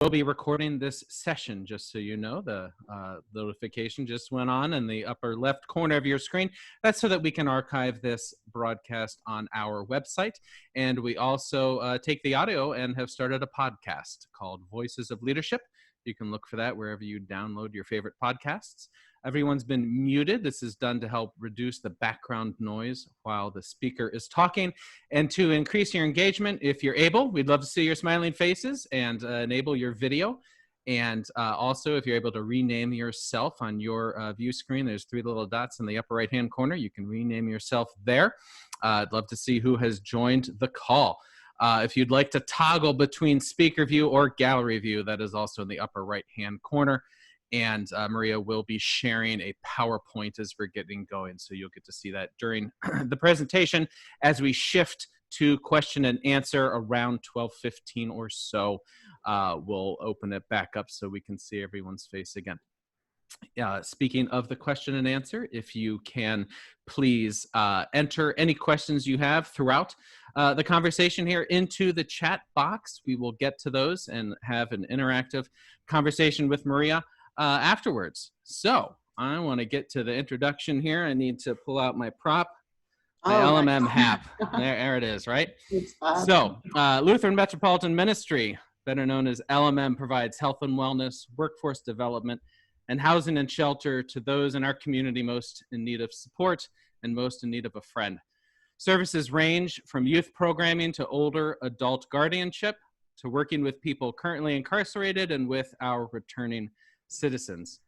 We'll be recording this session, just so you know. The notification just went on in the upper left corner of your screen. That's so that we can archive this broadcast on our website. And we also take the audio and have started a podcast called Voices of Leadership. You can look for that wherever you download your favorite podcasts. Everyone's been muted. This is done to help reduce the background noise while the speaker is talking. And to increase your engagement, if you're able, we'd love to see your smiling faces and enable your video. And also, if you're able to rename yourself on your view screen, there's 3 little dots in the upper right-hand corner. You can rename yourself there. I'd love to see who has joined the call. If you'd like to toggle between speaker view or gallery view, that is also in the upper right-hand corner. And Maria will be sharing a PowerPoint as we're getting going. So you'll get to see that during the presentation as we shift to question and answer around 12:15 or so. We'll open it back up so we can see everyone's face again. Speaking of the question and answer, if you can please enter any questions you have throughout the conversation here into the chat box. We will get to those and have an interactive conversation with Maria afterwards. So I want to get to the introduction here. I need to pull out my prop, my LMM hat. There it is, right? So Lutheran Metropolitan Ministry, better known as LMM, provides health and wellness, workforce development, and housing and shelter to those in our community most in need of support and most in need of a friend. Services range from youth programming to older adult guardianship to working with people currently incarcerated and with our returning citizens.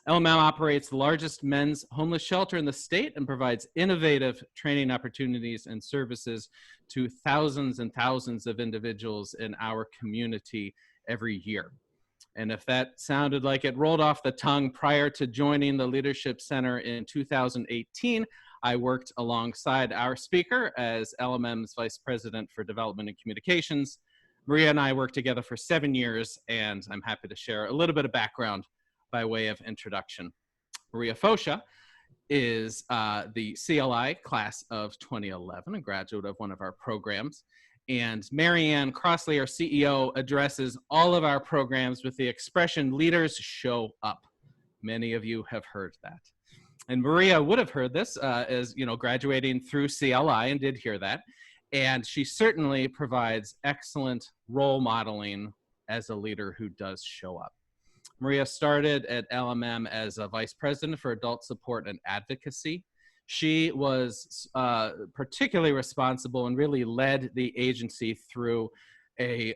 LMM operates the largest men's homeless shelter in the state and provides innovative training opportunities and services to thousands and thousands of individuals in our community every year. And if that sounded like it rolled off the tongue prior to joining the Leadership Center in 2018, I worked alongside our speaker as LMM's Vice President for Development and Communications. Maria and I worked together for 7 years, and I'm happy to share a little bit of background by way of introduction. Maria Foschia is the CLI class of 2011, a graduate of one of our programs. And Marianne Crossley, our CEO, addresses all of our programs with the expression, leaders show up. Many of you have heard that. And Maria would have heard this as, graduating through CLI and did hear that. And she certainly provides excellent role modeling as a leader who does show up. Maria started at LMM as a Vice President for Adult Support and Advocacy. She was particularly responsible and really led the agency through a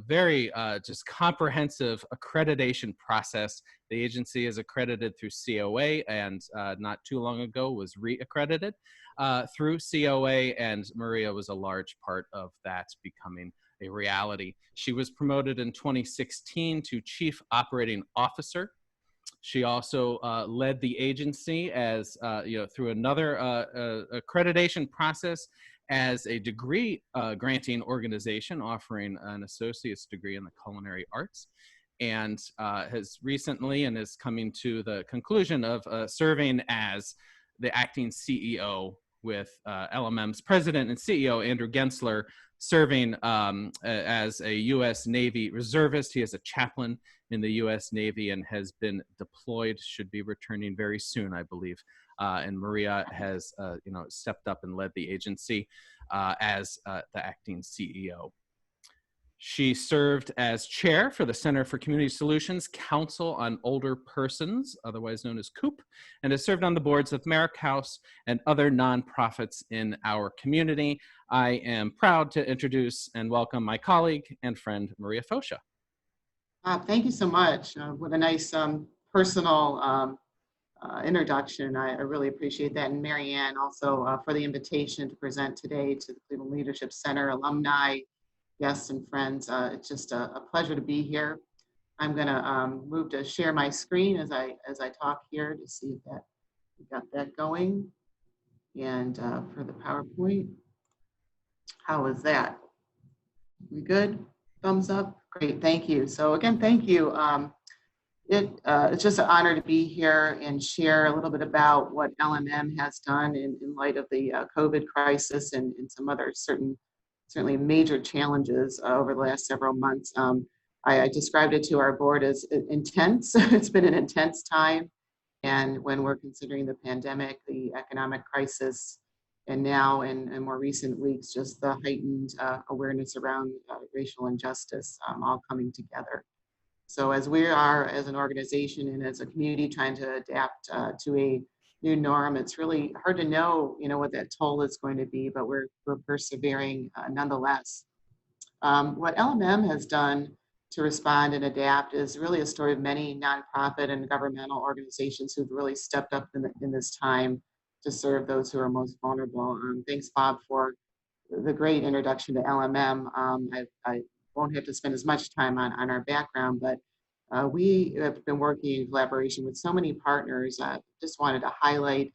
very just comprehensive accreditation process. The agency is accredited through COA and not too long ago was re-accredited through COA, and Maria was a large part of that becoming a reality. She was promoted in 2016 to Chief Operating Officer. She also led the agency as, through another accreditation process as a degree granting organization offering an associate's degree in the culinary arts, and has recently and is coming to the conclusion of serving as the acting CEO with LMM's president and CEO, Andrew Gensler, serving as a U.S. Navy reservist. He is a chaplain in the U.S. Navy and has been deployed, should be returning very soon, I believe. And Maria has, stepped up and led the agency as the acting CEO. She served as chair for the Center for Community Solutions Council on Older Persons, otherwise known as COOP, and has served on the boards of Merrick House and other nonprofits in our community. I am proud to introduce and welcome my colleague and friend, Maria Foschia. Thank you so much. What a nice personal introduction. I really appreciate that. And Marianne also for the invitation to present today to the Cleveland Leadership Center alumni, guests and friends. It's just a pleasure to be here. I'm going to move to share my screen as I talk here to see that we got that going. And for the PowerPoint, how is that? We good? Thumbs up? Great, thank you. So again, thank you. It's just an honor to be here and share a little bit about what LMM has done in light of the COVID crisis and some other certainly major challenges over the last several months. I described it to our board as intense. It's been an intense time. And when we're considering the pandemic, the economic crisis, and now in more recent weeks, just the heightened awareness around racial injustice all coming together. So as we are as an organization and as a community trying to adapt to a new norm, it's really hard to know, what that toll is going to be, but we're persevering nonetheless. What LMM has done to respond and adapt is really a story of many nonprofit and governmental organizations who've really stepped up in this time to serve those who are most vulnerable. Thanks, Bob, for the great introduction to LMM. I won't have to spend as much time on our background, but we have been working in collaboration with so many partners. Just wanted to highlight,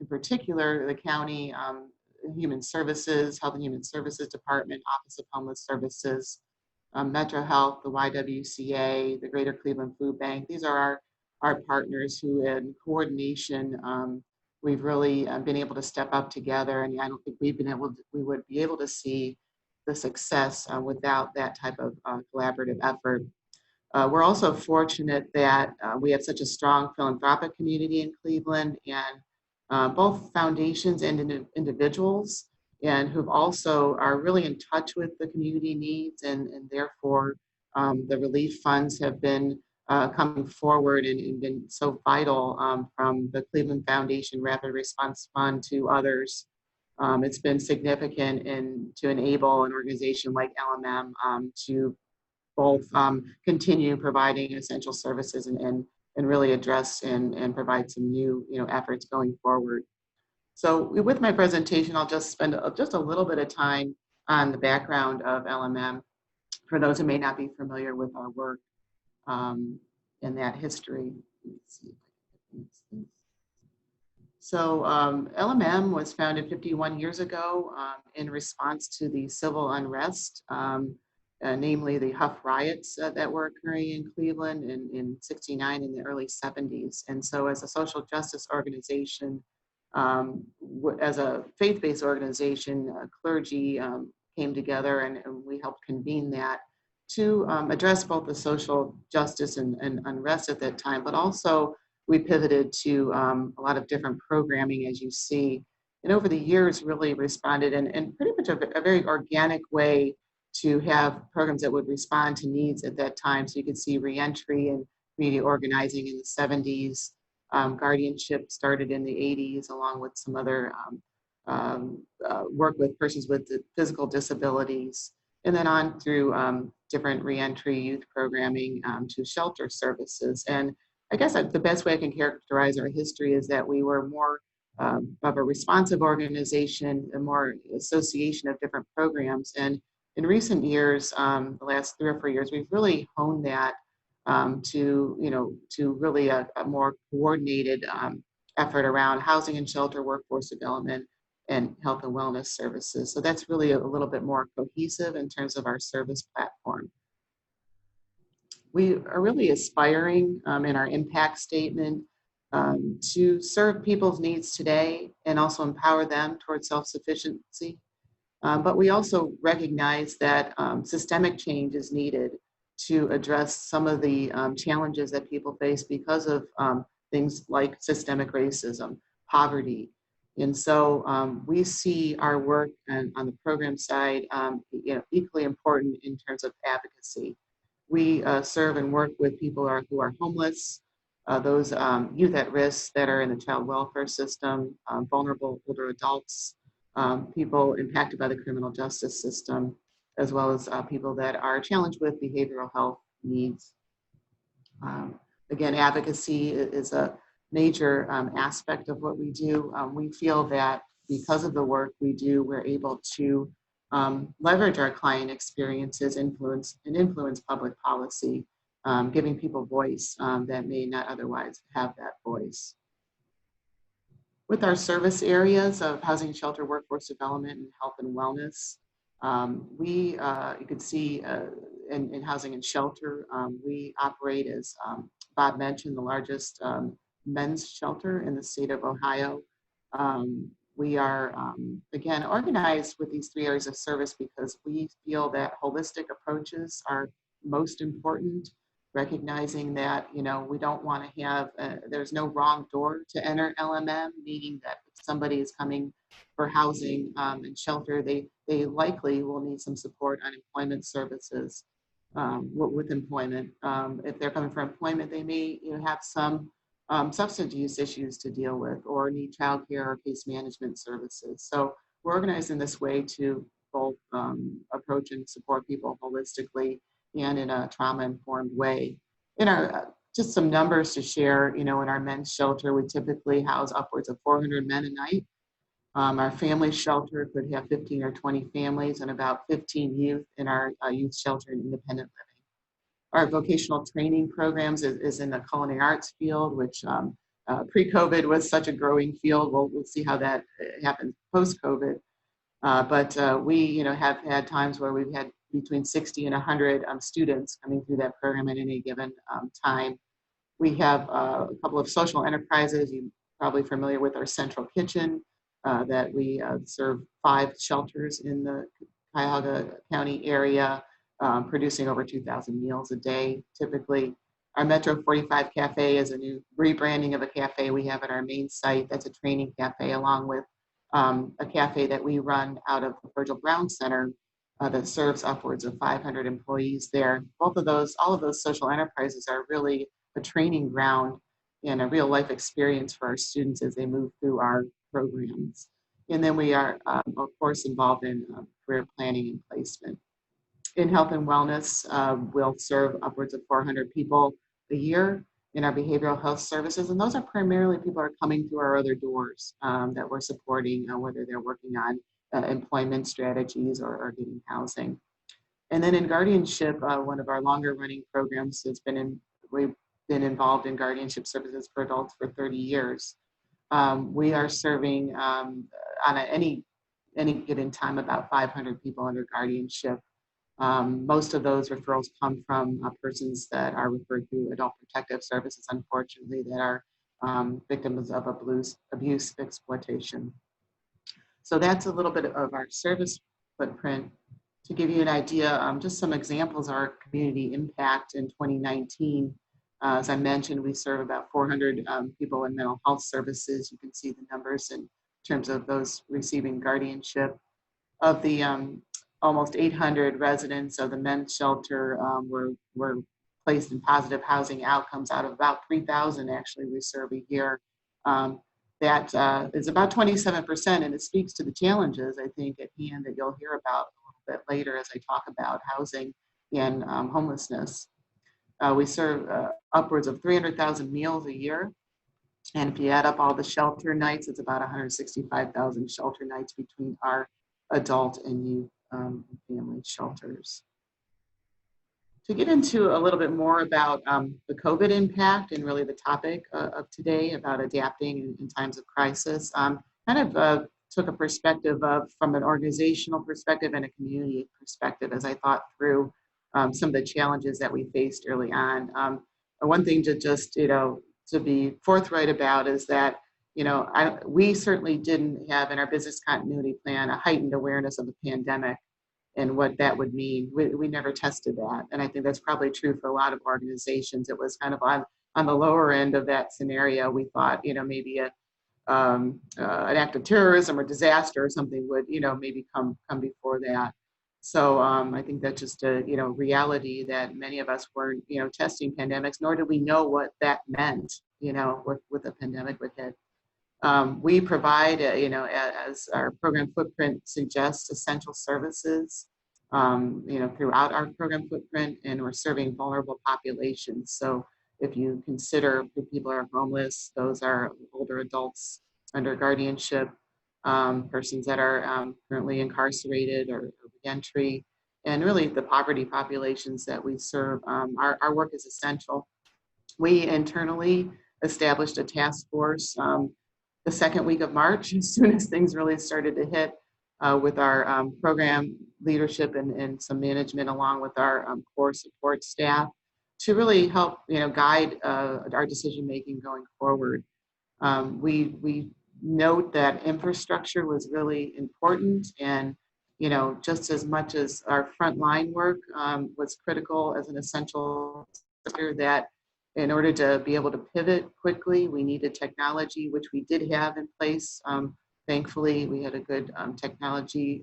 in particular, the county Human Services, Health and Human Services Department, Office of Homeless Services, Metro Health, the YWCA, the Greater Cleveland Food Bank. These are our partners who, in coordination, we've really been able to step up together. And I don't think we would be able to see the success without that type of collaborative effort. We're also fortunate that we have such a strong philanthropic community in Cleveland, and both foundations and individuals, and who also are really in touch with the community needs, and therefore the relief funds have been coming forward and been so vital, from the Cleveland Foundation Rapid Response Fund to others. It's been significant to enable an organization like LMM to both continue providing essential services and really address and provide some new efforts going forward. So with my presentation, I'll just spend just a little bit of time on the background of LMM for those who may not be familiar with our work and that history. Let's see if I can fix this. So LMM was founded 51 years ago in response to the civil unrest, namely the Huff riots that were occurring in Cleveland in '69 in the early '70s. And so as a social justice organization, as a faith-based organization, clergy came together and we helped convene that to address both the social justice and unrest at that time, but also we pivoted to a lot of different programming, as you see, and over the years really responded in pretty much a very organic way to have programs that would respond to needs at that time. So you could see reentry and community organizing in the '70s, guardianship started in the '80s, along with some other work with persons with physical disabilities, and then on through different reentry youth programming to shelter services. And I guess the best way I can characterize our history is that we were more of a responsive organization, a more association of different programs. And in recent years, the last 3 or 4 years, we've really honed that to really a more coordinated effort around housing and shelter, workforce development, and health and wellness services. So that's really a little bit more cohesive in terms of our service platform. We are really aspiring in our impact statement to serve people's needs today and also empower them towards self-sufficiency. But we also recognize that systemic change is needed to address some of the challenges that people face because of things like systemic racism, poverty. And so we see our work on the program side equally important in terms of advocacy. We serve and work with people who are homeless, those youth at risk that are in the child welfare system, vulnerable older adults, people impacted by the criminal justice system, as well as people that are challenged with behavioral health needs. Again, advocacy is a major aspect of what we do. We feel that because of the work we do, we're able to leverage our client experiences, influence public policy, giving people voice that may not otherwise have that voice. With our service areas of housing, shelter, workforce development, and health and wellness, you can see in housing and shelter, we operate, as Bob mentioned, the largest men's shelter in the state of Ohio. We are, again, organized with these 3 areas of service because we feel that holistic approaches are most important, recognizing that, we don't want to have, there's no wrong door to enter LMM, meaning that if somebody is coming for housing and shelter, they likely will need some support on employment services with employment. If they're coming for employment, they may have some substance use issues to deal with or need childcare or case management services. So we're organized in this way to both approach and support people holistically and in a trauma-informed way. In our just some numbers to share, in our men's shelter, we typically house upwards of 400 men a night. Our family shelter could have 15 or 20 families and about 15 youth in our youth shelter and independent living. Our vocational training programs is in the culinary arts field, which pre-COVID was such a growing field. We'll see how that happens post-COVID. But we, have had times where we've had between 60 and 100 students coming through that program at any given time. We have a couple of social enterprises. You're probably familiar with our central kitchen that we serve 5 shelters in the Cuyahoga County area, producing over 2,000 meals a day, typically. Our Metro 45 Cafe is a new rebranding of a cafe we have at our main site. That's a training cafe, along with a cafe that we run out of the Virgil Brown Center that serves upwards of 500 employees there. All of those social enterprises are really a training ground and a real life experience for our students as they move through our programs. And then we are, of course, involved in career planning and placement. In health and wellness, we'll serve upwards of 400 people a year in our behavioral health services. And those are primarily people who are coming through our other doors that we're supporting, whether they're working on employment strategies or getting housing. And then in guardianship, one of our longer running programs we've been involved in guardianship services for adults for 30 years. We are serving on any given time about 500 people under guardianship. Most of those referrals come from persons that are referred to adult protective services, unfortunately, that are victims of abuse, exploitation. So that's a little bit of our service footprint. To give you an idea, just some examples of our community impact in 2019. As I mentioned, we serve about 400 people in mental health services. You can see the numbers in terms of those receiving guardianship. Of the almost 800 residents of the men's shelter were placed in positive housing outcomes out of about 3,000 actually we serve a year. That is about 27%, and it speaks to the challenges, I think, at hand that you'll hear about a little bit later as I talk about housing and homelessness. We serve upwards of 300,000 meals a year. And if you add up all the shelter nights, it's about 165,000 shelter nights between our adult and youth family shelters. To get into a little bit more about the COVID impact and really the topic of today about adapting in times of crisis, took a perspective from an organizational perspective and a community perspective as I thought through some of the challenges that we faced early on. One thing to just, to be forthright about is that, we certainly didn't have in our business continuity plan a heightened awareness of the pandemic and what that would mean. We never tested that. And I think that's probably true for a lot of organizations. It was kind of on the lower end of that scenario. We thought, maybe an act of terrorism or disaster or something would, maybe come before that. So I think that's just a, reality that many of us weren't, testing pandemics, nor did we know what that meant, with a pandemic would hit. We provide, as our program footprint suggests, essential services, throughout our program footprint, and we're serving vulnerable populations. So if you consider the people who are homeless, those are older adults under guardianship, persons that are currently incarcerated or reentry, and really the poverty populations that we serve. Our work is essential. We internally established a task force the second week of March, as soon as things really started to hit, with our program leadership and some management, along with our core support staff, to really help guide our decision making going forward. We note that infrastructure was really important, and just as much as our frontline work was critical as an essential sector, that in order to be able to pivot quickly, we needed technology, which we did have in place. Thankfully, we had a good technology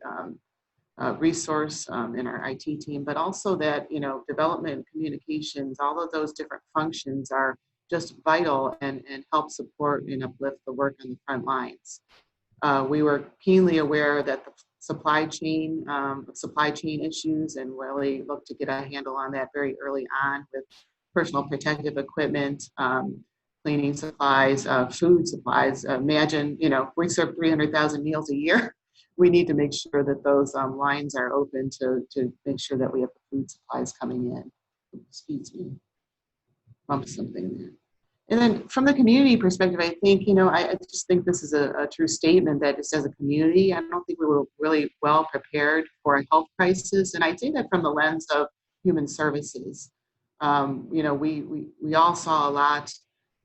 resource in our IT team, but also that, development, communications, all of those different functions are just vital and help support and uplift the work on the front lines. We were keenly aware that the supply chain issues, and really looked to get a handle on that very early on with personal protective equipment, cleaning supplies, food supplies. Imagine, we serve 300,000 meals a year. We need to make sure that those lines are open to make sure that we have the food supplies coming in. Excuse me, bump something there. And then from the community perspective, I think, I just think this is a true statement that just as a community, I don't think we were really well prepared for a health crisis. And I say that from the lens of human services. We all saw a lot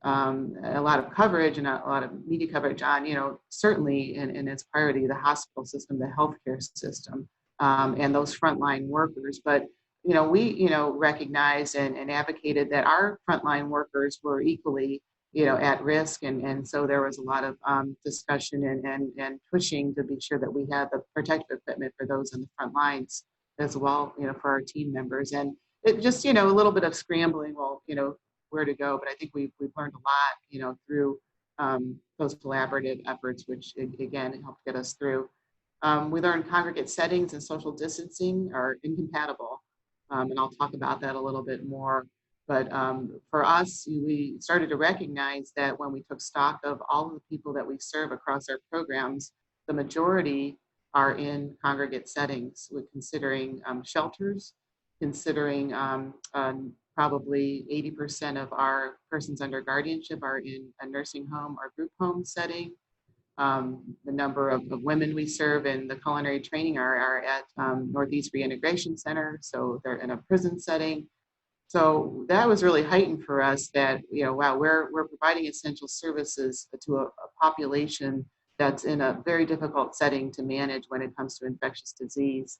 of coverage and a lot of media coverage on, certainly in its priority, the hospital system, the healthcare system, and those frontline workers. But we, recognized and advocated that our frontline workers were equally, at risk. And so there was a lot of discussion and pushing to be sure that we had the protective equipment for those on the front lines as well, for our team members. And it just, a little bit of scrambling, where to go. But I think we've learned a lot, through those collaborative efforts, which again, helped get us through. We learned congregate settings and social distancing are incompatible. And I'll talk about that a little bit more. But for us, we started to recognize that when we took stock of all of the people that we serve across our programs, the majority are in congregate settings, with considering shelters, considering probably 80% of our persons under guardianship are in a nursing home or group home setting. The number of women we serve in the culinary training are at Northeast Reintegration Center, so they're in a prison setting. So that was really heightened for us, that, wow, we're providing essential services to a population that's in a very difficult setting to manage when it comes to infectious disease.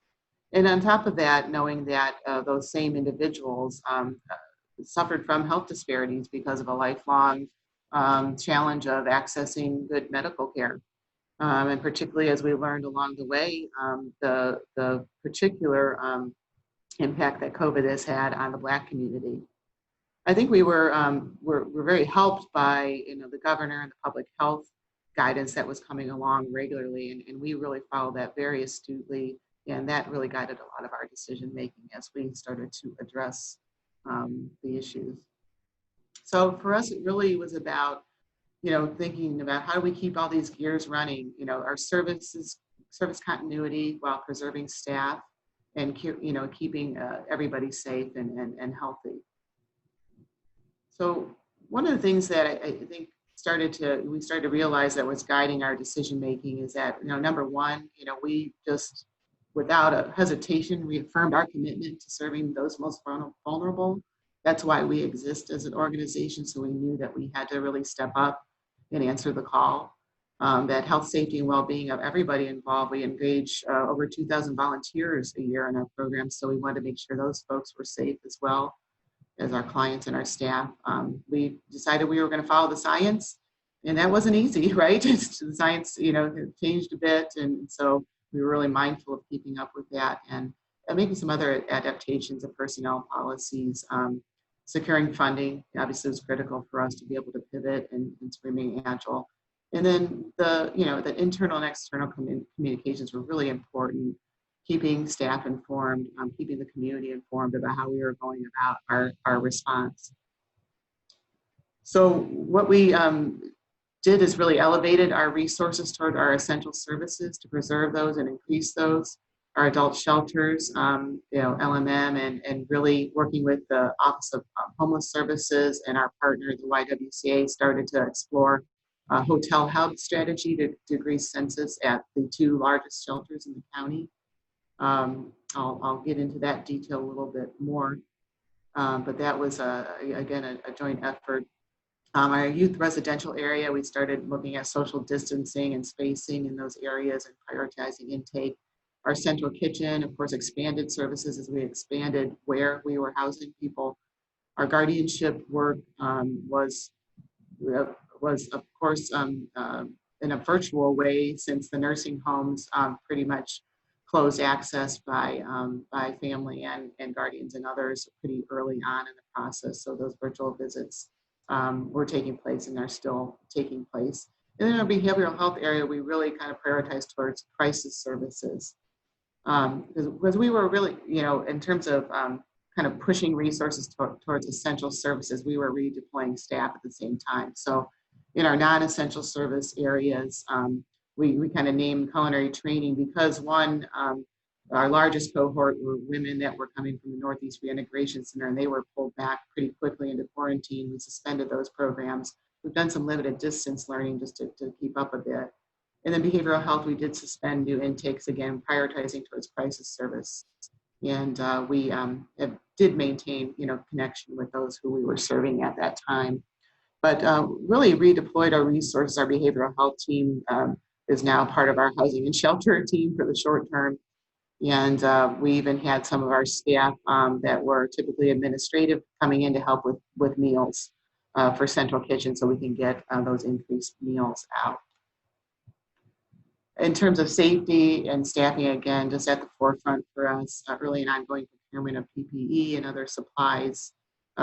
And on top of that, knowing that those same individuals suffered from health disparities because of a lifelong challenge of accessing good medical care. And particularly as we learned along the way, the particular impact that COVID has had on the Black community. I think we're very helped by the governor and the public health guidance that was coming along regularly, and we really followed that very astutely, and that really guided a lot of our decision making as we started to address the issues. So for us, it really was about thinking about how do we keep all these gears running, our service continuity while preserving staff and keeping everybody safe and healthy. So one of the things that I think we started to realize that was guiding our decision making is that, number one, we just without a hesitation reaffirmed our commitment to serving those most vulnerable. That's why we exist as an organization. So we knew that we had to really step up and answer the call. That health, safety, and well-being of everybody involved. We engage over 2,000 volunteers a year in our program, so we wanted to make sure those folks were safe as well as our clients and our staff. We decided we were going to follow the science, and that wasn't easy, right? The science, had changed a bit, and so we were really mindful of keeping up with that, and making some other adaptations of personnel policies. Securing funding obviously was critical for us to be able to pivot and to remain agile. And then the internal and external communications were really important, keeping staff informed, keeping the community informed about how we were going about our response. So what we did is really elevated our resources toward our essential services to preserve those and increase those. Our adult shelters, LMM, and really working with the Office of Homeless Services and our partner, the YWCA, started to explore a hotel hub strategy to decrease census at the two largest shelters in the county. I'll get into that detail a little bit more, but that was, again, a joint effort. Our youth residential area, we started looking at social distancing and spacing in those areas and prioritizing intake. our central kitchen, of course, expanded services as we expanded where we were housing people. Our guardianship work was of course in a virtual way, since the nursing homes pretty much closed access by family and guardians and others pretty early on in the process. So those virtual visits were taking place and are still taking place. And in our behavioral health area, we really kind of prioritized towards crisis services, because we were really, in terms of kind of pushing resources towards essential services, we were redeploying staff at the same time. So in our non-essential service areas, we kind of named culinary training because one, our largest cohort were women that were coming from the Northeast Reintegration Center, and they were pulled back pretty quickly into quarantine. We suspended those programs. We've done some limited distance learning just to keep up a bit. And then behavioral health, we did suspend new intakes, again, prioritizing towards crisis service. And we did maintain, connection with those who we were serving at that time. But really redeployed our resources. Our behavioral health team is now part of our housing and shelter team for the short term. And we even had some of our staff that were typically administrative coming in to help with meals for central kitchen, so we can get those increased meals out. In terms of safety and staffing, again, just at the forefront for us, early and ongoing procurement of PPE and other supplies.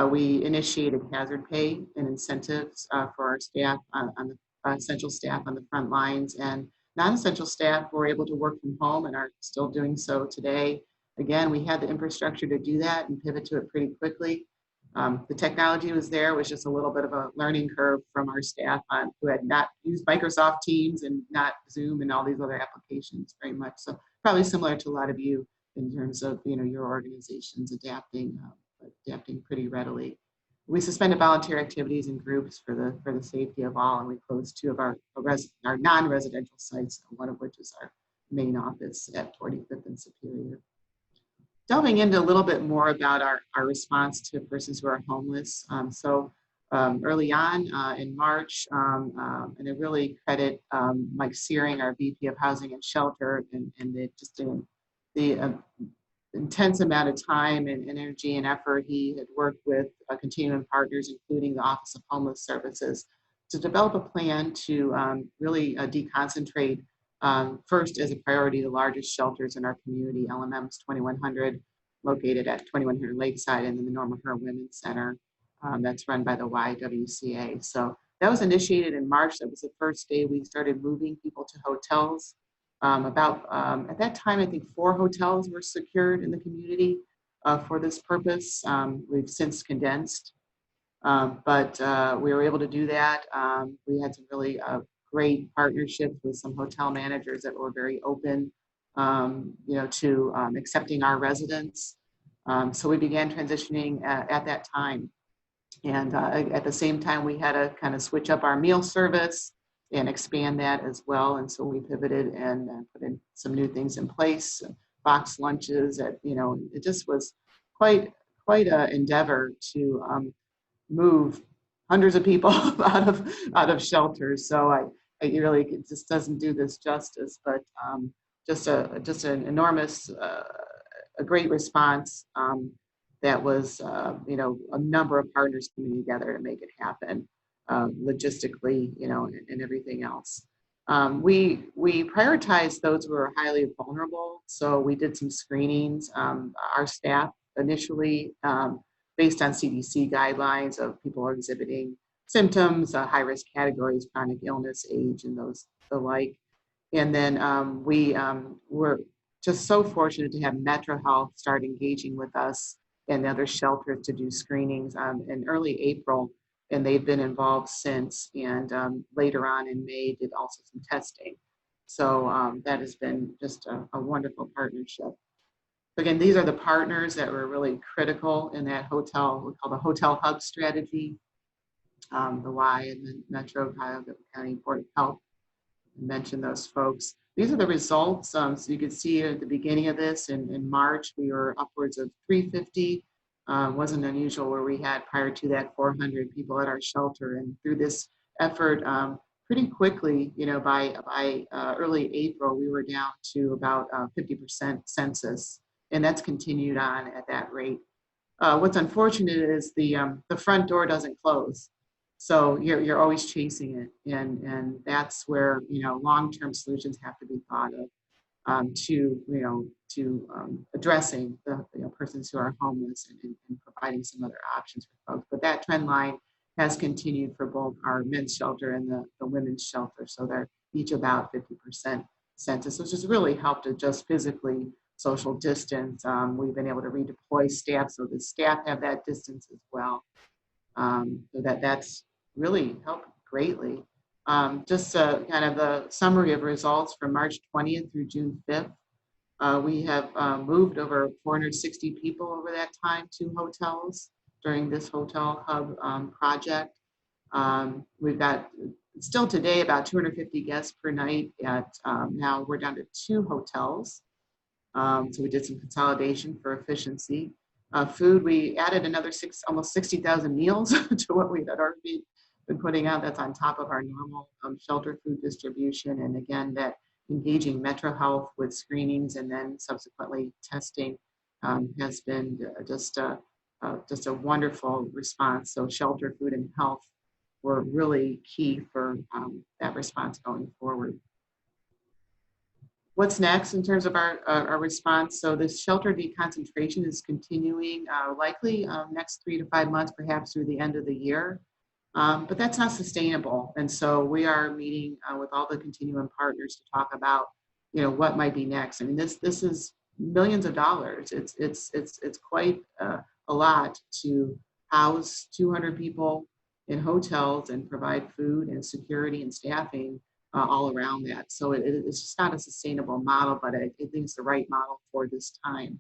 We initiated hazard pay and incentives for our staff on the essential staff on the front lines, and non-essential staff were able to work from home and are still doing so today. Again, we had the infrastructure to do that and pivot to it pretty quickly. The technology was there. It was just a little bit of a learning curve from our staff who had not used Microsoft Teams and not Zoom and all these other applications very much. So probably similar to a lot of you in terms of your organizations adapting pretty readily. We suspended volunteer activities and groups for the safety of all, and we closed two of our non-residential sites, one of which is our main office at 45th and Superior. Delving into a little bit more about our response to persons who are homeless. Early on in March, and I really credit Mike Searing, our VP of Housing and Shelter, and the intense amount of time and energy and effort he had worked with continuing partners, including the Office of Homeless Services, to develop a plan to really deconcentrate first as a priority the largest shelters in our community, LMM's 2100, located at 2100 Lakeside, and then the Norma Her Women's Center that's run by the YWCA. So that was initiated in March. That was the first day we started moving people to hotels. At that time, I think 4 hotels were secured in the community for this purpose. We've since condensed, but we were able to do that. We had some really great partnerships with some hotel managers that were very open, to accepting our residents. So we began transitioning at that time. And at the same time, we had to kind of switch up our meal service and expand that as well. And so we pivoted and put in some new things in place, box lunches. It just was quite an endeavor to move hundreds of people out of shelters. So I really, it just doesn't do this justice, but just an enormous, a great response that was, a number of partners coming together to make it happen, logistically, and everything else. We prioritized those who were highly vulnerable. So we did some screenings. Our staff initially, based on CDC guidelines of people exhibiting symptoms, high-risk categories, chronic illness, age, and the like. And then we were just so fortunate to have Metro Health start engaging with us and other shelters to do screenings in early April, and they've been involved since. And later on in May, did also some testing. So that has been just a wonderful partnership. Again, these are the partners that were really critical in that hotel, we call the Hotel Hub strategy, the Y and the Metro Cuyahoga County Board of Health. I mentioned those folks. These are the results. So you can see at the beginning of this in March, we were upwards of 350. Wasn't unusual where we had prior to that 400 people at our shelter. And through this effort, pretty quickly, by early April, we were down to about 50% census, and that's continued on at that rate. What's unfortunate is the front door doesn't close, so you're always chasing it, and that's where long-term solutions have to be thought of, to addressing the persons who are homeless, and providing some other options for folks. But that trend line has continued for both our men's shelter and the women's shelter. So they're each about 50% census, which has really helped to just physically social distance. We've been able to redeploy staff so the staff have that distance as well. So that's really helped greatly. Just kind of the summary of results from March 20th through June 5th. We have moved over 460 people over that time to hotels during this hotel hub project. We've got still today about 250 guests per night now we're down to 2 hotels. So we did some consolidation for efficiency. Food, we added another almost 60,000 meals to what we had already been putting out. That's on top of our normal shelter food distribution. And again, that engaging Metro Health with screenings and then subsequently testing has been just a wonderful response. So shelter, food, and health were really key for that response going forward. What's next in terms of our response? So this shelter deconcentration is continuing likely next 3 to 5 months, perhaps through the end of the year. But that's not sustainable. And so we are meeting with all the continuum partners to talk about, what might be next. I mean, this is millions of dollars. It's quite a lot to house 200 people in hotels and provide food and security and staffing all around that. So it's just not a sustainable model, but I think it's the right model for this time.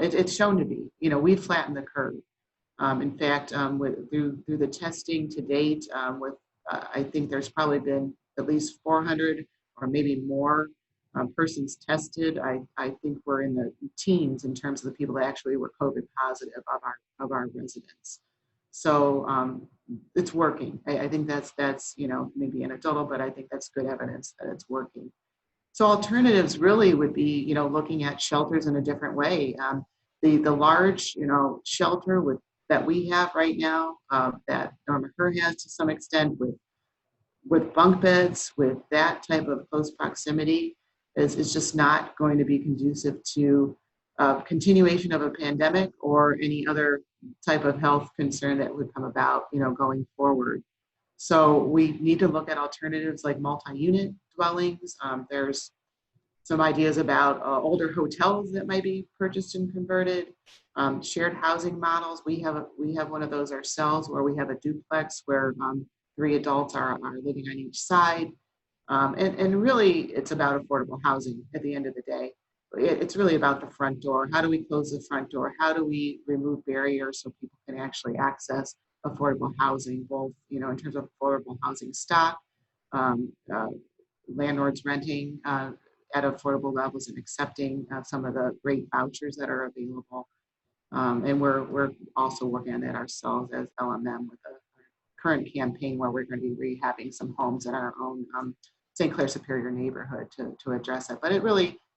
It's shown to be, we've flattened the curve. In fact, through the testing to date, I think there's probably been at least 400 or maybe more persons tested. I think we're in the teens in terms of the people that actually were COVID positive of our residents. So it's working. I think that's maybe anecdotal, but I think that's good evidence that it's working. So alternatives really would be looking at shelters in a different way. The large shelter that we have right now, that Norma Kerr has to some extent, with bunk beds, with that type of close proximity, is just not going to be conducive to continuation of a pandemic or any other type of health concern that would come about, going forward. So we need to look at alternatives like multi-unit dwellings. There's some ideas about older hotels that might be purchased and converted, shared housing models. We have one of those ourselves, where we have a duplex where 3 adults are living on each side. And really, it's about affordable housing at the end of the day. It's really about the front door. How do we close the front door? How do we remove barriers so people can actually access affordable housing, both in terms of affordable housing stock, landlords renting at affordable levels and accepting some of the great vouchers that are available. And we're also working on that ourselves as LMM with a current campaign where we're going to be rehabbing some homes in our own St. Clair Superior neighborhood to address it. But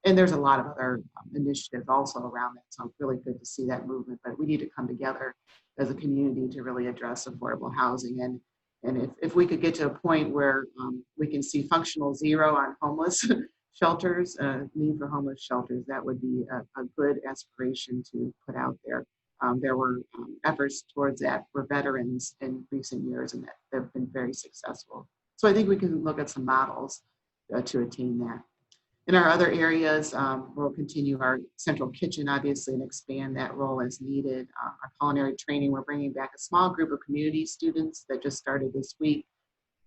and there's a lot of other initiatives also around that. So it's really good to see that movement. But we need to come together as a community to really address affordable housing. And if we could get to a point where we can see functional zero on homeless shelters, need for homeless shelters, that would be a good aspiration to put out there. There were efforts towards that for veterans in recent years, and that they've been very successful. So I think we can look at some models to attain that. In our other areas, we'll continue our central kitchen, obviously, and expand that role as needed. Our culinary training, we're bringing back a small group of community students that just started this week,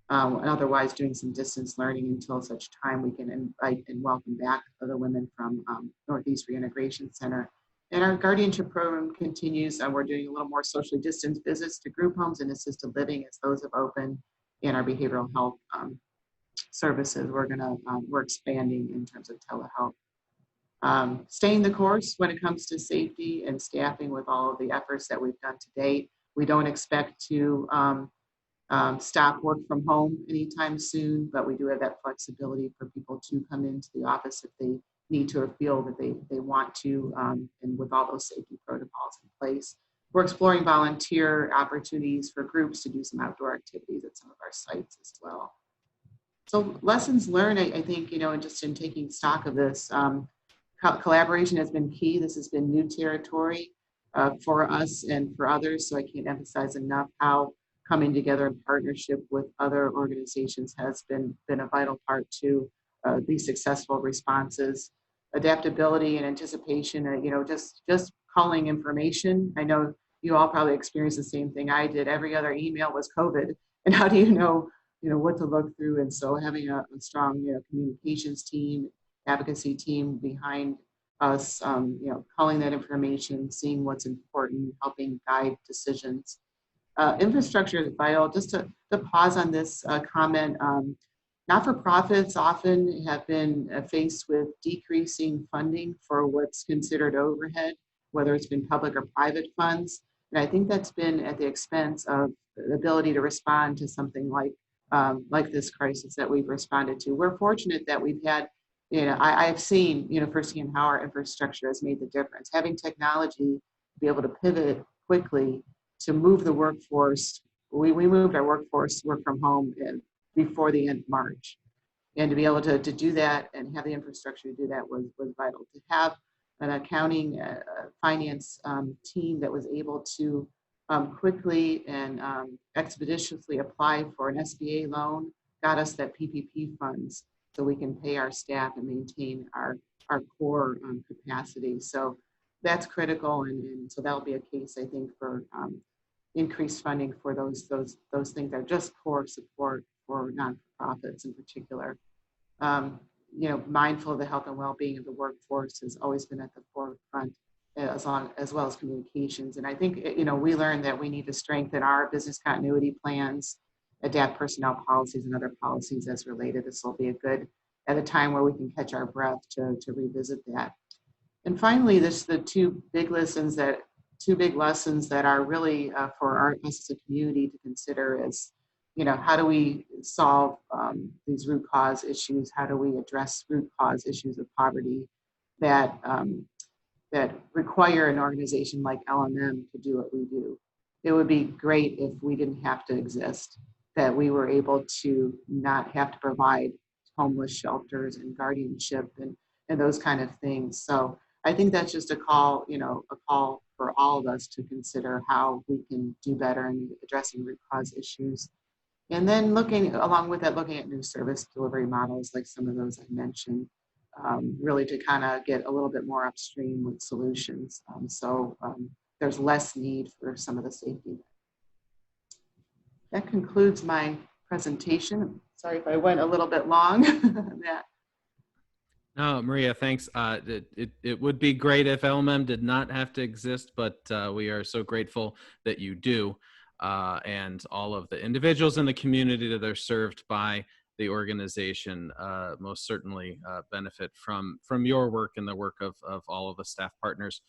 and otherwise doing some distance learning until such time we can invite and welcome back other women from Northeast Reintegration Center. And our guardianship program continues. We're doing a little more socially distanced visits to group homes and assisted living as those have opened, and our behavioral health services we're expanding in terms of telehealth. Staying the course when it comes to safety and staffing with all of the efforts that we've done to date. We don't expect to stop work from home anytime soon, but we do have that flexibility for people to come into the office if they need to or feel that they want to, and with all those safety protocols in place. We're exploring volunteer opportunities for groups to do some outdoor activities at some of our sites as well. So lessons learned, I think, and just in taking stock of this, collaboration has been key. This has been new territory for us and for others. So I can't emphasize enough how coming together in partnership with other organizations has been a vital part to these successful responses. Adaptability and anticipation, just calling information. I know you all probably experienced the same thing I did. Every other email was COVID. And how do you know what to look through? And so having a strong, communications team, advocacy team behind us, calling that information, seeing what's important, helping guide decisions. Infrastructure is vital. Just to pause on this comment, not-for-profits often have been faced with decreasing funding for what's considered overhead, whether it's been public or private funds. And I think that's been at the expense of the ability to respond to something like this crisis that we've responded to. We're fortunate that we've had, I have seen, firsthand how our infrastructure has made the difference. Having technology to be able to pivot quickly to move the workforce. We moved our workforce work from home before the end of March. And to be able to do that and have the infrastructure to do that was vital. To have an accounting finance team that was able to quickly and expeditiously apply for an SBA loan got us that PPP funds so we can pay our staff and maintain our core capacity. So that's critical, and so that'll be a case, I think, for increased funding for those things that are just core support for nonprofits in particular. Mindful of the health and well-being of the workforce has always been at the forefront, as well as communications. And I think we learned that we need to strengthen our business continuity plans, adapt personnel policies and other policies as related. This will be at a time where we can catch our breath to revisit that. And finally, the two big lessons that are really for us as a community to consider is, how do we solve these root cause issues? How do we address root cause issues of poverty that require an organization like LMM to do what we do? It would be great if we didn't have to exist, that we were able to not have to provide homeless shelters and guardianship and those kind of things. So I think that's just a call for all of us to consider how we can do better in addressing root cause issues. And then looking at new service delivery models like some of those I mentioned, really to kind of get a little bit more upstream with solutions. So there's less need for some of the safety. That concludes my presentation. Sorry if I went a little bit long on that. No, Maria, thanks. It would be great if LMM did not have to exist, but we are so grateful that you do, and all of the individuals in the community that are served by the organization most certainly benefit from your work and the work of all of the staff partners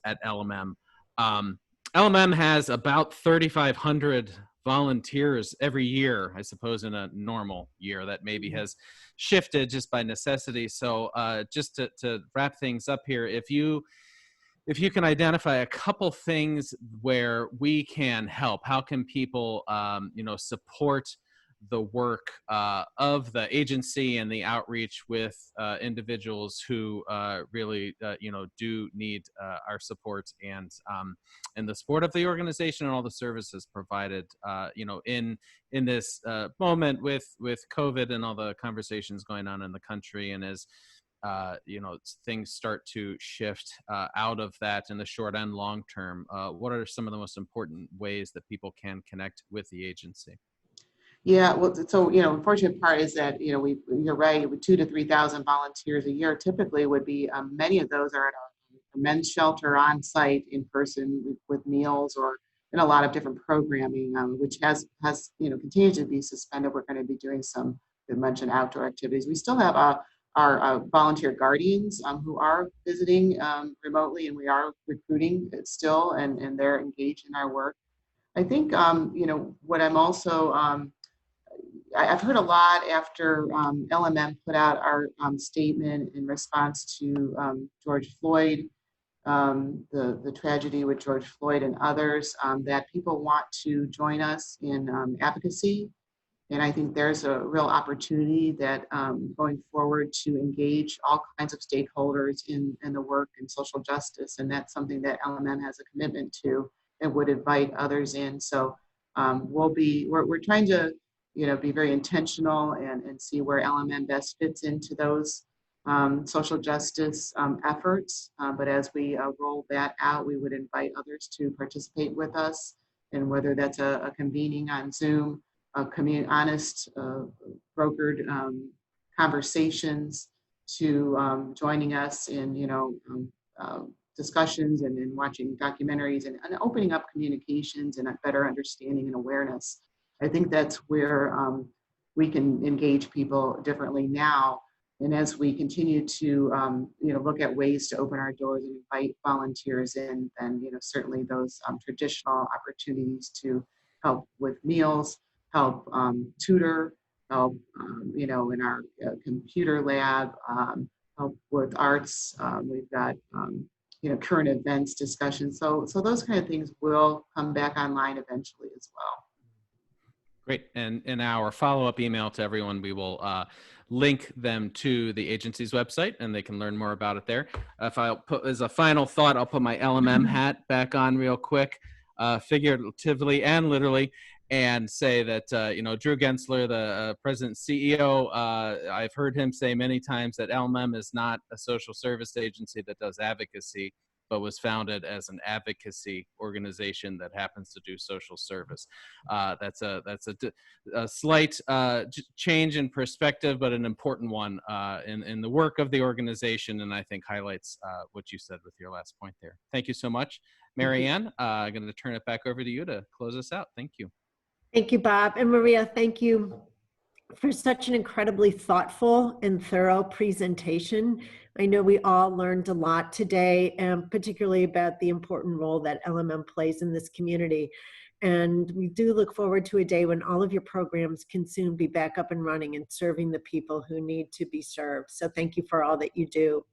at LMM. LMM has about 3,500 volunteers every year, I suppose, in a normal year. That maybe has shifted just by necessity. So just to wrap things up here, if you can identify a couple things where we can help, how can people support the work of the agency and the outreach with individuals who really do need our support and the support of the organization and all the services provided in this moment with COVID and all the conversations going on in the country, and as things start to shift out of that in the short and long term, what are some of the most important ways that people can connect with the agency? Yeah, well, so, unfortunate part is that, you're right, with 2,000 to 3,000 volunteers a year typically would be, many of those are at a men's shelter on site in person with meals or in a lot of different programming, which has continued to be suspended. We're going to be doing some, you mentioned, outdoor activities. We still have our volunteer guardians who are visiting remotely, and we are recruiting still, and they're engaged in our work. I think, what I'm also, I've heard a lot after LMM put out our statement in response to George Floyd, the tragedy with George Floyd and others, that people want to join us in advocacy. And I think there's a real opportunity that going forward to engage all kinds of stakeholders in the work in social justice. And that's something that LMM has a commitment to and would invite others in. So we're trying to, be very intentional and see where LMM best fits into those social justice efforts. But as we roll that out, we would invite others to participate with us. And whether that's a convening on Zoom, honest, brokered conversations, to joining us in, discussions and in watching documentaries and opening up communications and a better understanding and awareness. I think that's where we can engage people differently now. And as we continue to, look at ways to open our doors and invite volunteers in, then, certainly those traditional opportunities to help with meals, help tutor, help, in our computer lab, help with arts. We've got, current events discussions. So those kind of things will come back online eventually as well. Great. And in our follow-up email to everyone, we will link them to the agency's website, and they can learn more about it there. If I'll put, as a final thought, I'll put my LMM hat back on real quick, figuratively and literally, and say that, Drew Gensler, the president CEO, I've heard him say many times that LMM is not a social service agency that does advocacy, but was founded as an advocacy organization that happens to do social service. That's a slight change in perspective, but an important one in the work of the organization, and I think highlights what you said with your last point there. Thank you so much. Mary Ann, I'm going to turn it back over to you to close us out. Thank you. Thank you, Bob. And Maria, thank you for such an incredibly thoughtful and thorough presentation. I know we all learned a lot today, and particularly about the important role that LMM plays in this community. And we do look forward to a day when all of your programs can soon be back up and running and serving the people who need to be served. So thank you for all that you do.